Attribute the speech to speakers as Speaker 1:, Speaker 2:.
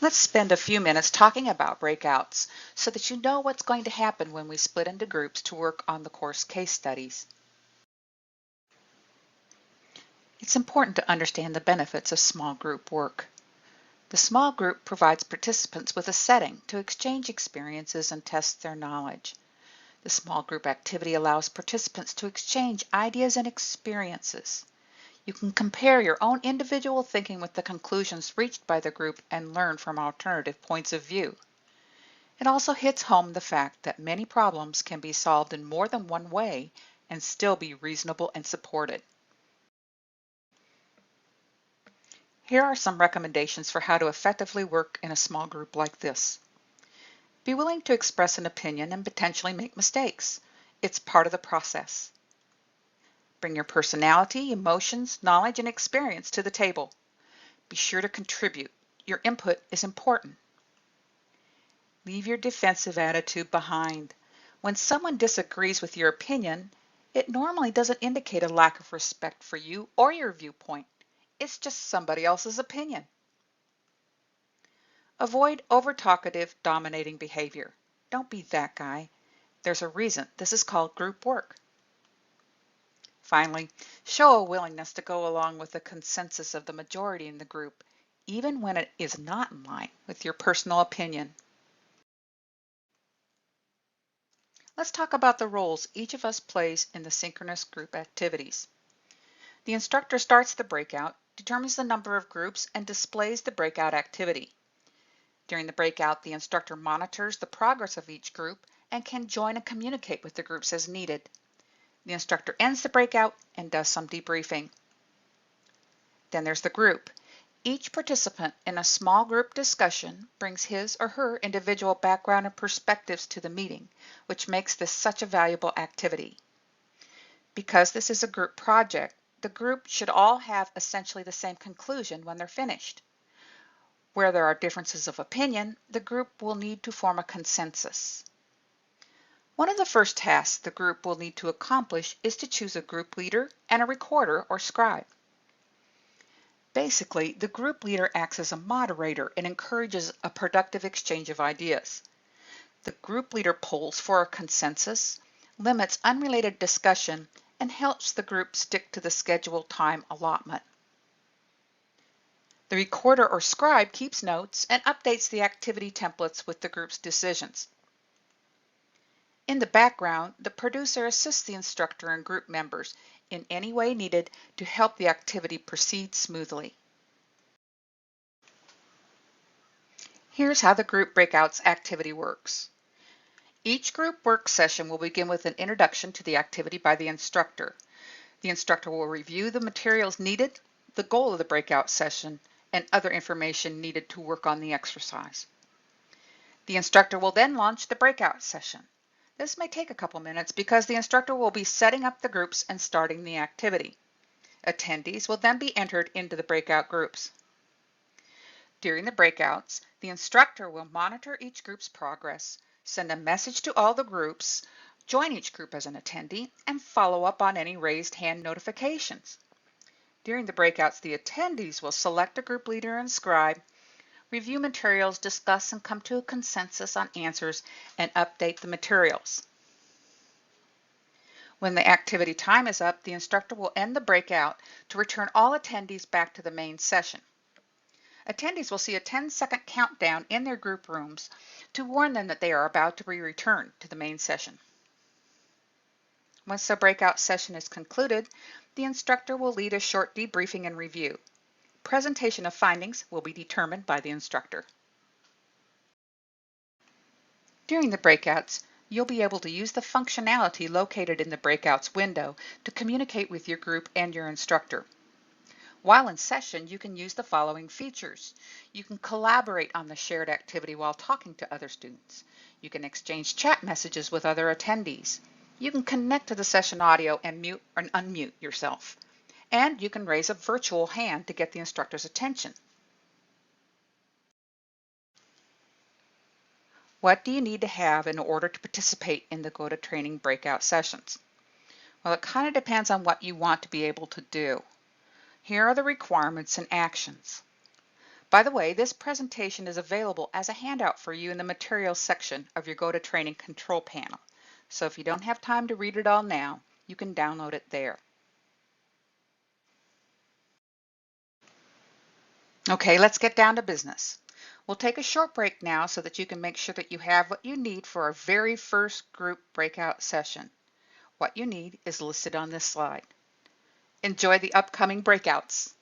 Speaker 1: Let's spend a few minutes talking about breakouts so that you know what's going to happen when we split into groups to work on the course case studies. It's important to understand the benefits of small group work. The small group provides participants with a setting to exchange experiences and test their knowledge. The small group activity allows participants to exchange ideas and experiences. You can compare your own individual thinking with the conclusions reached by the group and learn from alternative points of view. It also hits home the fact that many problems can be solved in more than one way and still be reasonable and supported. Here are some recommendations for how to effectively work in a small group like this. Be willing to express an opinion and potentially make mistakes. It's part of the process. Bring your personality, emotions, knowledge, and experience to the table. Be sure to contribute. Your input is important. Leave your defensive attitude behind. When someone disagrees with your opinion, it normally doesn't indicate a lack of respect for you or your viewpoint. It's just somebody else's opinion. Avoid over-talkative, dominating behavior. Don't be that guy. There's a reason. This is called group work. Finally, show a willingness to go along with the consensus of the majority in the group, even when it is not in line with your personal opinion. Let's talk about the roles each of us plays in the synchronous group activities. The instructor starts the breakout, determines the number of groups, and displays the breakout activity. During the breakout, the instructor monitors the progress of each group and can join and communicate with the groups as needed. The instructor ends the breakout and does some debriefing. Then there's the group. Each participant in a small group discussion brings his or her individual background and perspectives to the meeting, which makes this such a valuable activity. Because this is a group project, the group should all have essentially the same conclusion when they're finished. Where there are differences of opinion, the group will need to form a consensus. One of the first tasks the group will need to accomplish is to choose a group leader and a recorder or scribe. Basically, the group leader acts as a moderator and encourages a productive exchange of ideas. The group leader polls for a consensus, limits unrelated discussion, and helps the group stick to the scheduled time allotment. The recorder or scribe keeps notes and updates the activity templates with the group's decisions. In the background, the producer assists the instructor and group members in any way needed to help the activity proceed smoothly. Here's how the group breakouts activity works. Each group work session will begin with an introduction to the activity by the instructor. The instructor will review the materials needed, the goal of the breakout session, and other information needed to work on the exercise. The instructor will then launch the breakout session. This may take a couple minutes because the instructor will be setting up the groups and starting the activity. Attendees will then be entered into the breakout groups. During the breakouts, the instructor will monitor each group's progress, send a message to all the groups, join each group as an attendee, and follow up on any raised hand notifications. During the breakouts, the attendees will select a group leader and scribe, review materials, discuss and come to a consensus on answers, and update the materials. When the activity time is up, the instructor will end the breakout to return all attendees back to the main session. Attendees will see a 10-second countdown in their group rooms to warn them that they are about to be returned to the main session. Once the breakout session is concluded, the instructor will lead a short debriefing and review. Presentation of findings will be determined by the instructor. During the breakouts, you'll be able to use the functionality located in the breakouts window to communicate with your group and your instructor. While in session, you can use the following features. You can collaborate on the shared activity while talking to other students. You can exchange chat messages with other attendees. You can connect to the session audio and mute or unmute yourself. And you can raise a virtual hand to get the instructor's attention. What do you need to have in order to participate in the GoToTraining breakout sessions? Well, it kind of depends on what you want to be able to do. Here are the requirements and actions. By the way, this presentation is available as a handout for you in the materials section of your Go to Training control panel. So if you don't have time to read it all now, you can download it there. Okay, let's get down to business. We'll take a short break now so that you can make sure that you have what you need for our very first group breakout session. What you need is listed on this slide. Enjoy the upcoming breakouts.